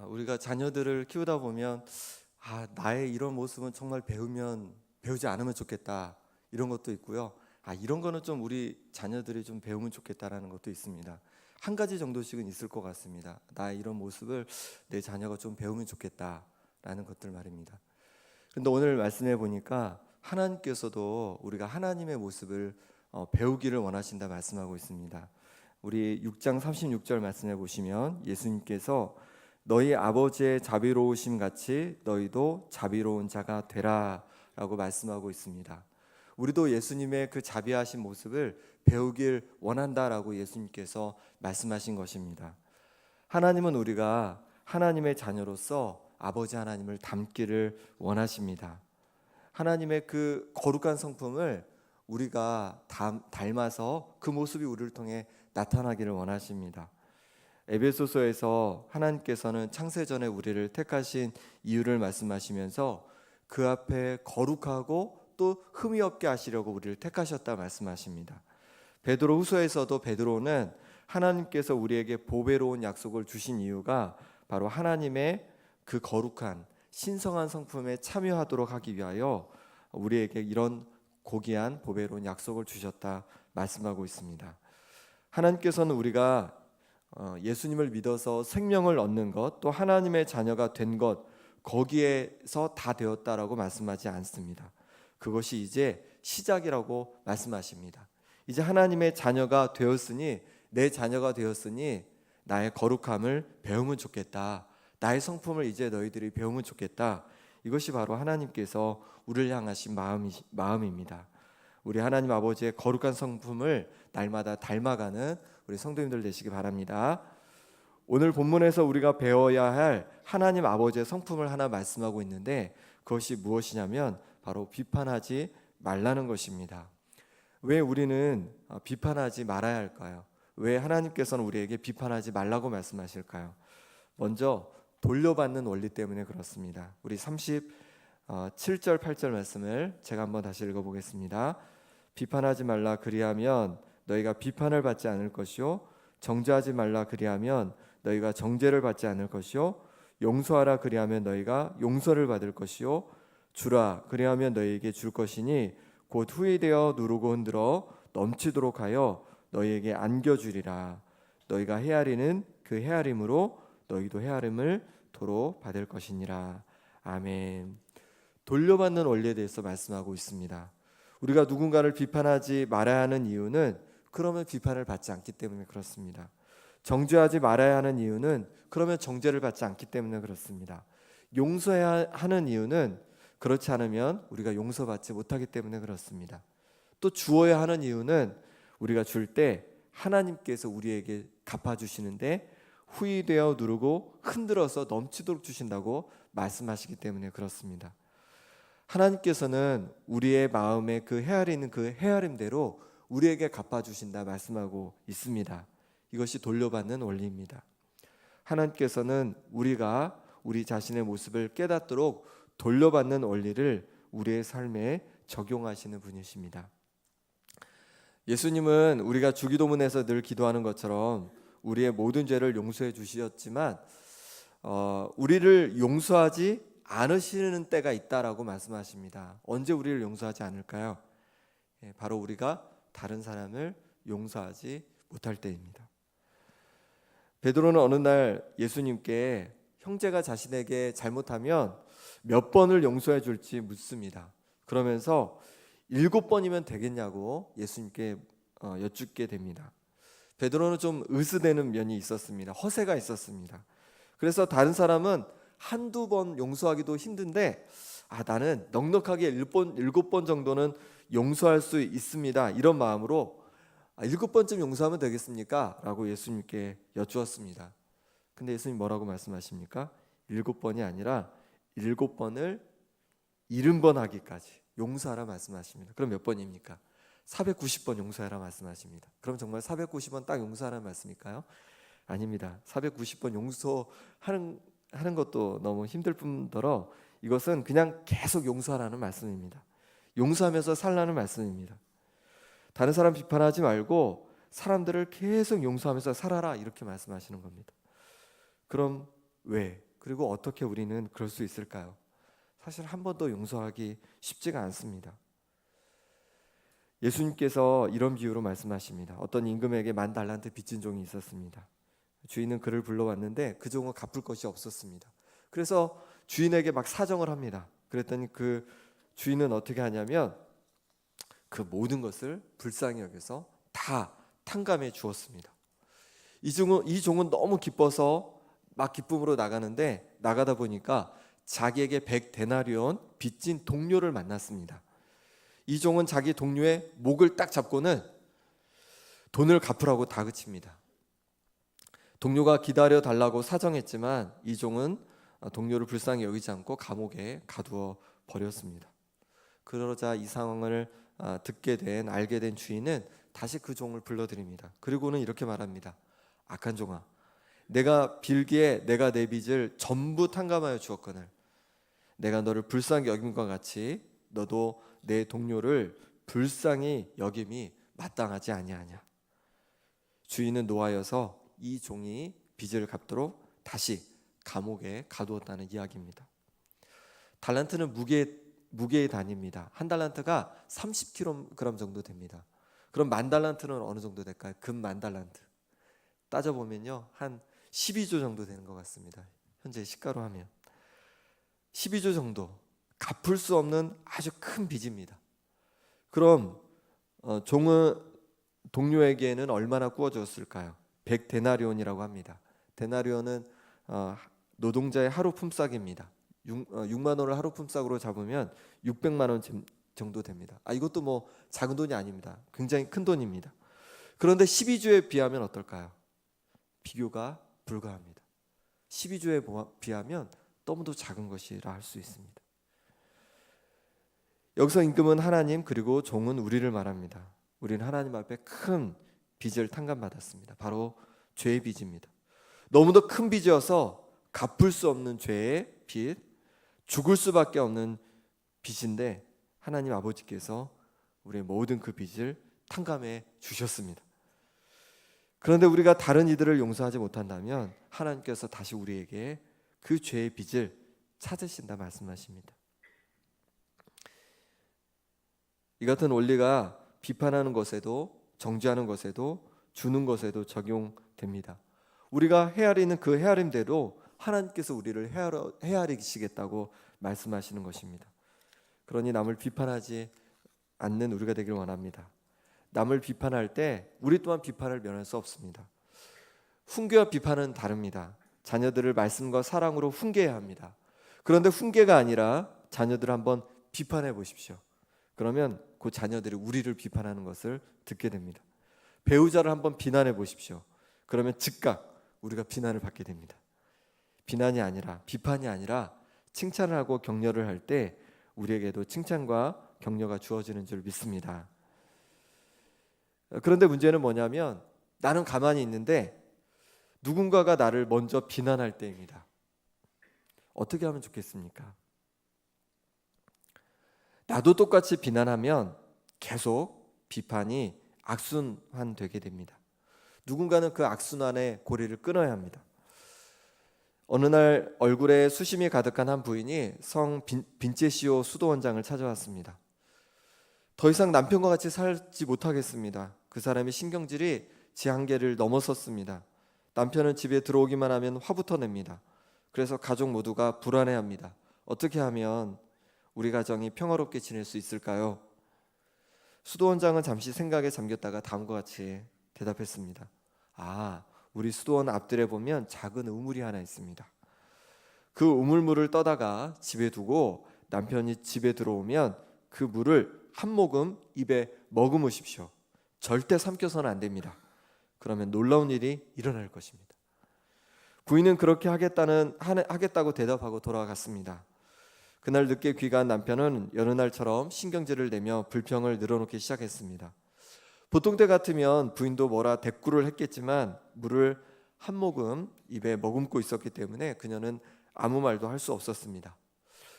우리가 자녀들을 키우다 보면 나의 이런 모습은 정말 배우지 않으면 좋겠다, 이런 것도 있고요. 이런 거는 좀 우리 자녀들이 좀 배우면 좋겠다라는 것도 있습니다. 한 가지 정도씩은 있을 것 같습니다. 나의 이런 모습을 내 자녀가 좀 배우면 좋겠다라는 것들 말입니다. 그런데 오늘 말씀해 보니까 하나님께서도 우리가 하나님의 모습을 배우기를 원하신다 말씀하고 있습니다. 우리 6장 36절 말씀해 보시면 예수님께서 너희 아버지의 자비로우심 같이 너희도 자비로운 자가 되라 라고 말씀하고 있습니다. 우리도 예수님의 그 자비하신 모습을 배우길 원한다라고 예수님께서 말씀하신 것입니다. 하나님은 우리가 하나님의 자녀로서 아버지 하나님을 닮기를 원하십니다. 하나님의 그 거룩한 성품을 우리가 닮아서 그 모습이 우리를 통해 나타나기를 원하십니다. 에베소서에서 하나님께서는 창세전에 우리를 택하신 이유를 말씀하시면서 그 앞에 거룩하고 또 흠이 없게 하시려고 우리를 택하셨다 말씀하십니다. 베드로 후서에서도 베드로는 하나님께서 우리에게 보배로운 약속을 주신 이유가 바로 하나님의 그 거룩한 신성한 성품에 참여하도록 하기 위하여 우리에게 이런 고귀한 보배로운 약속을 주셨다 말씀하고 있습니다. 하나님께서는 우리가 예수님을 믿어서 생명을 얻는 것, 또 하나님의 자녀가 된 것, 거기에서 다 되었다라고 말씀하지 않습니다. 그것이 이제 시작이라고 말씀하십니다. 이제 하나님의 자녀가 되었으니, 내 자녀가 되었으니 나의 거룩함을 배우면 좋겠다, 나의 성품을 이제 너희들이 배우면 좋겠다. 이것이 바로 하나님께서 우리를 향하신 마음입니다. 우리 하나님 아버지의 거룩한 성품을 날마다 닮아가는 우리 성도님들 되시기 바랍니다. 오늘 본문에서 우리가 배워야 할 하나님 아버지의 성품을 하나 말씀하고 있는데, 그것이 무엇이냐면 바로 비판하지 말라는 것입니다. 왜 우리는 비판하지 말아야 할까요? 왜 하나님께서는 우리에게 비판하지 말라고 말씀하실까요? 먼저 돌려받는 원리 때문에 그렇습니다. 우리 37절 8절 말씀을 제가 한번 다시 읽어보겠습니다. 비판하지 말라, 그리하면 너희가 비판을 받지 않을 것이요, 정죄하지 말라, 그리하면 너희가 정죄를 받지 않을 것이요, 용서하라, 그리하면 너희가 용서를 받을 것이요, 주라, 그리하면 너희에게 줄 것이니 곧 후히 되어 누르고 흔들어 넘치도록 하여 너희에게 안겨주리라. 너희가 헤아리는 그 헤아림으로 너희도 헤아림을 도로 받을 것이니라. 아멘. 돌려받는 원리에 대해서 말씀하고 있습니다. 우리가 누군가를 비판하지 말아야 하는 이유는 그러면 비판을 받지 않기 때문에 그렇습니다. 정죄하지 말아야 하는 이유는 그러면 정죄를 받지 않기 때문에 그렇습니다. 용서해야 하는 이유는 그렇지 않으면 우리가 용서받지 못하기 때문에 그렇습니다. 또 주어야 하는 이유는 우리가 줄 때 하나님께서 우리에게 갚아주시는데 후히 되어 누르고 흔들어서 넘치도록 주신다고 말씀하시기 때문에 그렇습니다. 하나님께서는 우리의 마음에 그 헤아리는 그 헤아림대로 우리에게 갚아주신다 말씀하고 있습니다. 이것이 돌려받는 원리입니다. 하나님께서는 우리가 우리 자신의 모습을 깨닫도록 돌려받는 원리를 우리의 삶에 적용하시는 분이십니다. 예수님은 우리가 주기도문에서 늘 기도하는 것처럼 우리의 모든 죄를 용서해 주셨지만 우리를 용서하지 않으시는 때가 있다라고 말씀하십니다. 언제 우리를 용서하지 않을까요? 바로 우리가 다른 사람을 용서하지 못할 때입니다. 베드로는 어느 날 예수님께 형제가 자신에게 잘못하면 몇 번을 용서해 줄지 묻습니다. 그러면서 7번이면 되겠냐고 예수님께 여쭙게 됩니다. 베드로는 좀 으스대는 면이 있었습니다. 허세가 있었습니다. 그래서 다른 사람은 한두 번 용서하기도 힘든데 나는 넉넉하게 7번 정도는 용서할 수 있습니다. 이런 마음으로 7번쯤 용서하면 되겠습니까? 라고 예수님께 여쭈었습니다. 근데 예수님 뭐라고 말씀하십니까? 7번이 아니라 7번을 70번 하기까지 용서하라 말씀하십니다. 그럼 몇 번입니까? 490번 용서하라 말씀하십니다. 그럼 정말 490번 딱 용서하라 말씀일까요? 아닙니다. 490번 용서하는 것도 너무 힘들 뿐더러 이것은 그냥 계속 용서하라는 말씀입니다. 용서하면서 살라는 말씀입니다. 다른 사람 비판하지 말고 사람들을 계속 용서하면서 살아라, 이렇게 말씀하시는 겁니다. 그럼 왜? 그리고 어떻게 우리는 그럴 수 있을까요? 사실 한 번도 용서하기 쉽지가 않습니다. 예수님께서 이런 비유로 말씀하십니다. 어떤 임금에게 10,000달란트 빚진 종이 있었습니다. 주인은 그를 불러왔는데 그 종은 갚을 것이 없었습니다. 그래서 주인에게 막 사정을 합니다. 그랬더니 그 주인은 어떻게 하냐면 그 모든 것을 불쌍히 여겨서 다 탕감해 주었습니다. 이 종은 너무 기뻐서 막 기쁨으로 나가는데 나가다 보니까 자기에게 100데나리온 빚진 동료를 만났습니다. 이 종은 자기 동료의 목을 딱 잡고는 돈을 갚으라고 다그칩니다. 동료가 기다려 달라고 사정했지만 이 종은 동료를 불쌍히 여기지 않고 감옥에 가두어 버렸습니다. 그러자 이 상황을 알게 된 주인은 다시 그 종을 불러들입니다. 그리고는 이렇게 말합니다. 악한 종아, 내가 빌기에 내가 내 빚을 전부 탕감하여 주었거늘 내가 너를 불쌍히 여김과 같이 너도 내 동료를 불쌍히 여김이 마땅하지 아니하냐. 주인은 노하여서 이 종이 빚을 갚도록 다시 감옥에 가두었다는 이야기입니다. 달란트는 무게의 단위입니다. 한 달란트가 30kg 정도 됩니다. 그럼 10,000달란트는 어느 정도 될까요? 금 10,000달란트 따져보면요 한 12조 정도 되는 것 같습니다. 현재 시가로 하면 12조 정도, 갚을 수 없는 아주 큰 빚입니다. 그럼 종은 동료에게는 얼마나 구워줬을까요? 100데나리온이라고 합니다. 데나리온은 노동자의 하루 품삯입니다. 6만 원을 하루 품삯으로 잡으면 600만 원 정도 됩니다. 이것도 뭐 작은 돈이 아닙니다. 굉장히 큰 돈입니다. 그런데 12조에 비하면 어떨까요? 비교가 불가합니다. 12조에 비하면 너무도 작은 것이라 할 수 있습니다. 여기서 임금은 하나님 그리고 종은 우리를 말합니다. 우리는 하나님 앞에 큰 빚을 탕감받았습니다. 바로 죄의 빚입니다. 너무도 큰 빚이어서 갚을 수 없는 죄의 빚, 죽을 수밖에 없는 빚인데 하나님 아버지께서 우리의 모든 그 빚을 탕감해 주셨습니다. 그런데 우리가 다른 이들을 용서하지 못한다면 하나님께서 다시 우리에게 그 죄의 빚을 찾으신다 말씀하십니다. 이 같은 원리가 비판하는 것에도 정죄하는 것에도 주는 것에도 적용됩니다. 우리가 헤아리는 그 헤아림대로 하나님께서 우리를 헤아리시겠다고 말씀하시는 것입니다. 그러니 남을 비판하지 않는 우리가 되길 원합니다. 남을 비판할 때 우리 또한 비판을 면할 수 없습니다. 훈계와 비판은 다릅니다. 자녀들을 말씀과 사랑으로 훈계해야 합니다. 그런데 훈계가 아니라 자녀들을 한번 비판해 보십시오. 그러면 그 자녀들이 우리를 비판하는 것을 듣게 됩니다. 배우자를 한번 비난해 보십시오. 그러면 즉각 우리가 비난을 받게 됩니다. 비판이 아니라 칭찬을 하고 격려를 할 때 우리에게도 칭찬과 격려가 주어지는 줄 믿습니다. 그런데 문제는 뭐냐면 나는 가만히 있는데 누군가가 나를 먼저 비난할 때입니다. 어떻게 하면 좋겠습니까? 나도 똑같이 비난하면 계속 비판이 악순환되게 됩니다. 누군가는 그 악순환의 고리를 끊어야 합니다. 어느 날 얼굴에 수심이 가득한 한 부인이 성 빈체시오 수도원장을 찾아왔습니다. 더 이상 남편과 같이 살지 못하겠습니다. 그 사람의 신경질이 제 한계를 넘어섰습니다. 남편은 집에 들어오기만 하면 화부터 냅니다. 그래서 가족 모두가 불안해합니다. 어떻게 하면 우리 가정이 평화롭게 지낼 수 있을까요? 수도원장은 잠시 생각에 잠겼다가 다음과 같이 대답했습니다. 우리 수도원 앞뜰에 보면 작은 우물이 하나 있습니다. 그 우물물을 떠다가 집에 두고 남편이 집에 들어오면 그 물을 한 모금 입에 머금으십시오. 절대 삼켜서는 안 됩니다. 그러면 놀라운 일이 일어날 것입니다. 부인은 그렇게 하겠다고 대답하고 돌아갔습니다. 그날 늦게 귀가한 남편은 여느 날처럼 신경질을 내며 불평을 늘어놓기 시작했습니다. 보통 때 같으면 부인도 뭐라 대꾸를 했겠지만 물을 한 모금 입에 머금고 있었기 때문에 그녀는 아무 말도 할 수 없었습니다.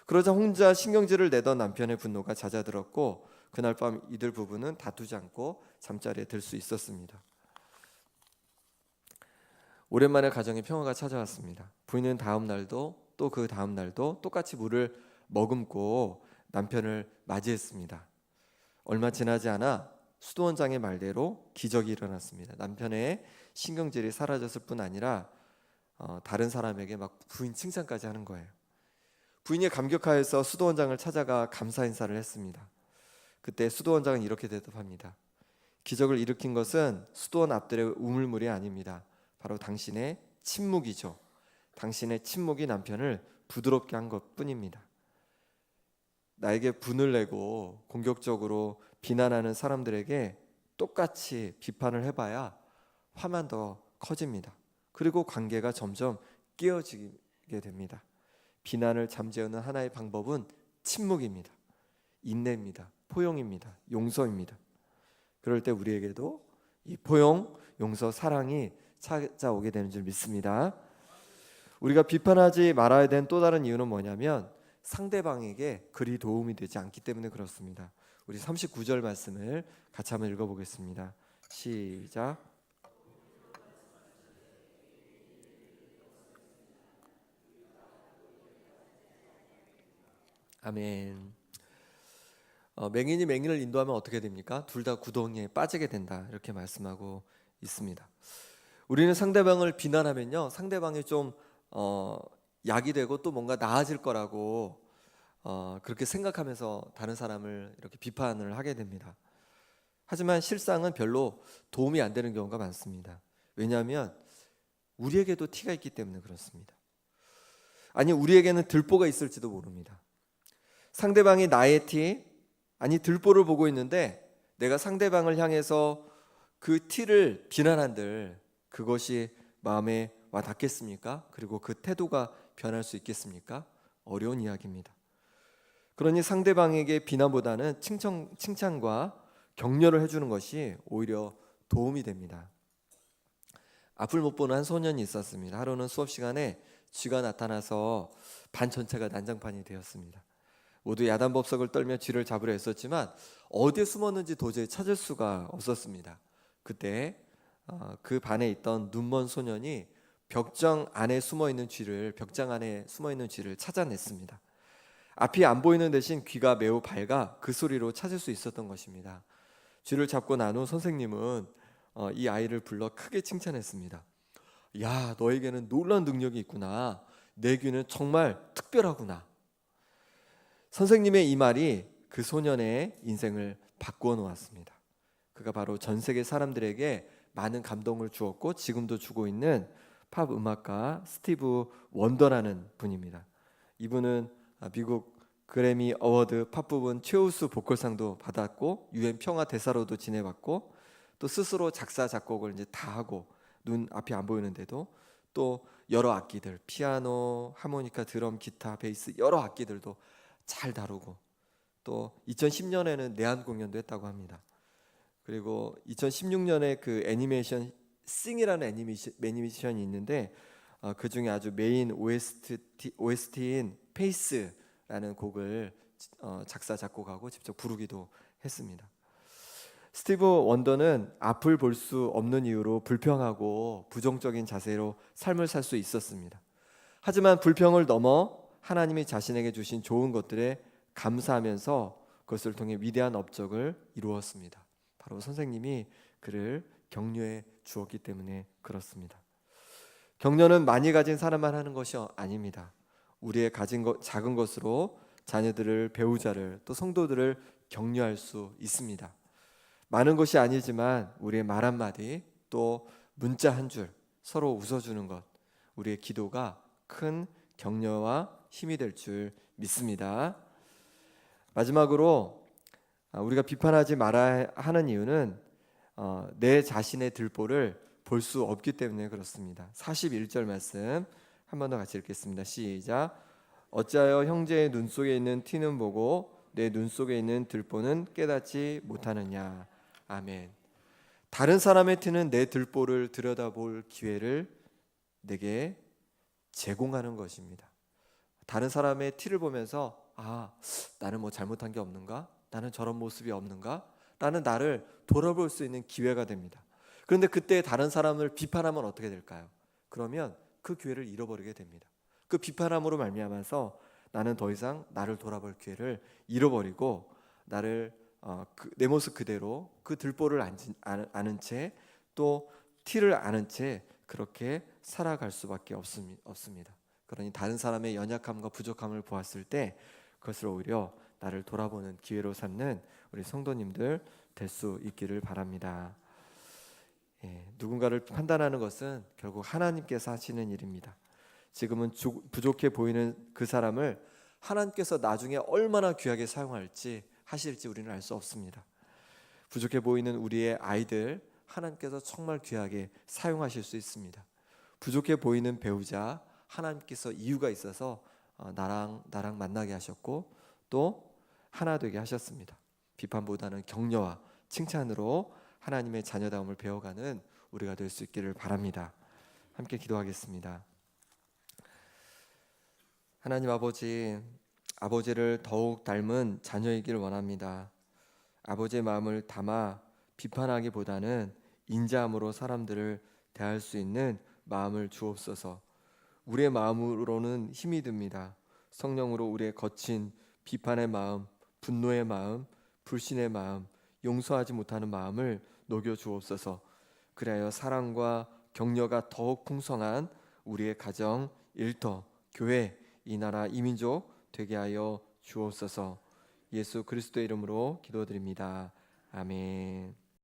그러자 혼자 신경질을 내던 남편의 분노가 잦아들었고 그날 밤 이들 부부는 다투지 않고 잠자리에 들 수 있었습니다. 오랜만에 가정에 평화가 찾아왔습니다. 부인은 다음 날도 또 그 다음 날도 똑같이 물을 머금고 남편을 맞이했습니다. 얼마 지나지 않아 수도원장의 말대로 기적이 일어났습니다. 남편의 신경질이 사라졌을 뿐 아니라 다른 사람에게 막 부인 칭찬까지 하는 거예요. 부인이 감격하여서 수도원장을 찾아가 감사 인사를 했습니다. 그때 수도원장은 이렇게 대답합니다. 기적을 일으킨 것은 수도원 앞들의 우물물이 아닙니다. 바로 당신의 침묵이죠. 당신의 침묵이 남편을 부드럽게 한 것뿐입니다. 나에게 분을 내고 공격적으로 비난하는 사람들에게 똑같이 비판을 해봐야 화만 더 커집니다. 그리고 관계가 점점 깨어지게 됩니다. 비난을 잠재우는 하나의 방법은 침묵입니다. 인내입니다. 포용입니다. 용서입니다. 그럴 때 우리에게도 이 포용, 용서, 사랑이 찾아오게 되는 줄 믿습니다. 우리가 비판하지 말아야 되는 또 다른 이유는 뭐냐면 상대방에게 그리 도움이 되지 않기 때문에 그렇습니다. 우리 39절 말씀을 같이 한번 읽어보겠습니다. 시작. 아멘. 맹인이 맹인을 인도하면 어떻게 됩니까? 둘 다 구덩이에 빠지게 된다. 이렇게 말씀하고 있습니다. 우리는 상대방을 비난하면요, 상대방이 좀 약이 되고 또 뭔가 나아질 거라고 그렇게 생각하면서 다른 사람을 이렇게 비판을 하게 됩니다. 하지만 실상은 별로 도움이 안 되는 경우가 많습니다. 왜냐하면 우리에게도 티가 있기 때문에 그렇습니다. 아니, 우리에게는 들보가 있을지도 모릅니다. 상대방이 나의 티, 아니 들보를 보고 있는데 내가 상대방을 향해서 그 티를 비난한들 그것이 마음에 와 닿겠습니까? 그리고 그 태도가 변할 수 있겠습니까? 어려운 이야기입니다. 그러니 상대방에게 비난보다는 칭찬과 격려를 해주는 것이 오히려 도움이 됩니다. 앞을 못 보는 한 소년이 있었습니다. 하루는 수업 시간에 쥐가 나타나서 반 전체가 난장판이 되었습니다. 모두 야단법석을 떨며 쥐를 잡으려 했었지만 어디에 숨었는지 도저히 찾을 수가 없었습니다. 그때 그 반에 있던 눈먼 소년이 벽장 안에 숨어 있는 쥐를 찾아냈습니다. 앞이 안 보이는 대신 귀가 매우 밝아 그 소리로 찾을 수 있었던 것입니다. 쥐를 잡고 난 후 선생님은 이 아이를 불러 크게 칭찬했습니다. 야, 너에게는 놀라운 능력이 있구나. 내 귀는 정말 특별하구나. 선생님의 이 말이 그 소년의 인생을 바꾸어 놓았습니다. 그가 바로 전 세계 사람들에게 많은 감동을 주었고 지금도 주고 있는 팝 음악가 스티브 원더라는 분입니다. 이분은 미국 그래미 어워드 팝 부분 최우수 보컬상도 받았고 UN 평화 대사로도 지내봤고 또 스스로 작사 작곡을 이제 다 하고 눈 앞이 안 보이는데도 또 여러 악기들 피아노, 하모니카, 드럼, 기타, 베이스 여러 악기들도 잘 다루고 또 2010년에는 내한 공연도 했다고 합니다. 그리고 2016년에 그 애니메이션 싱이라는 애니메이션이 있는데 그 중에 아주 메인 OST인 페이스라는 곡을 작사 작곡하고 직접 부르기도 했습니다. 스티브 원더는 앞을 볼 수 없는 이유로 불평하고 부정적인 자세로 삶을 살 수 있었습니다. 하지만 불평을 넘어 하나님이 자신에게 주신 좋은 것들에 감사하면서 그것을 통해 위대한 업적을 이루었습니다. 바로 선생님이 그를 격려해 주었기 때문에 그렇습니다. 격려는 많이 가진 사람만 하는 것이 아닙니다. 우리의 가진 작은 것으로 자녀들을, 배우자를, 또 성도들을 격려할 수 있습니다. 많은 것이 아니지만 우리의 말 한마디, 또 문자 한 줄 서로 웃어주는 것, 우리의 기도가 큰 격려와 힘이 될 줄 믿습니다. 마지막으로 우리가 비판하지 말아야 하는 이유는 내 자신의 들보를 볼 수 없기 때문에 그렇습니다. 41절 말씀 한 번 더 같이 읽겠습니다. 시작. 어찌하여 형제의 눈 속에 있는 티는 보고 내 눈 속에 있는 들보는 깨닫지 못하느냐. 아멘. 다른 사람의 티는 내 들보를 들여다볼 기회를 내게 제공하는 것입니다. 다른 사람의 티를 보면서 나는 뭐 잘못한 게 없는가? 나는 저런 모습이 없는가? 나는 나를 돌아볼 수 있는 기회가 됩니다. 그런데 그때 다른 사람을 비판하면 어떻게 될까요? 그러면 그 기회를 잃어버리게 됩니다. 그 비판함으로 말미암아서 나는 더 이상 나를 돌아볼 기회를 잃어버리고 나를 내 모습 그대로 그 들보를 아는 채 또 티를 아는 채 그렇게 살아갈 수밖에 없습니다. 그러니 다른 사람의 연약함과 부족함을 보았을 때 그것을 오히려 나를 돌아보는 기회로 삼는 우리 성도님들 될 수 있기를 바랍니다. 누군가를 판단하는 것은 결국 하나님께서 하시는 일입니다. 지금은 부족해 보이는 그 사람을 하나님께서 나중에 얼마나 귀하게 사용할지 하실지 우리는 알 수 없습니다. 부족해 보이는 우리의 아이들 하나님께서 정말 귀하게 사용하실 수 있습니다. 부족해 보이는 배우자 하나님께서 이유가 있어서 나랑 만나게 하셨고 또 하나 되게 하셨습니다. 비판보다는 격려와 칭찬으로 하나님의 자녀다움을 배워가는 우리가 될 수 있기를 바랍니다. 함께 기도하겠습니다. 하나님 아버지를 더욱 닮은 자녀이길 원합니다. 아버지의 마음을 담아 비판하기보다는 인자함으로 사람들을 대할 수 있는 마음을 주옵소서. 우리의 마음으로는 힘이 듭니다. 성령으로 우리의 거친 비판의 마음, 분노의 마음, 불신의 마음, 용서하지 못하는 마음을 녹여 주옵소서. 그리하여 사랑과 격려가 더욱 풍성한 우리의 가정, 일터, 교회, 이 나라, 이 민족 되게 하여 주옵소서. 예수 그리스도의 이름으로 기도드립니다. 아멘.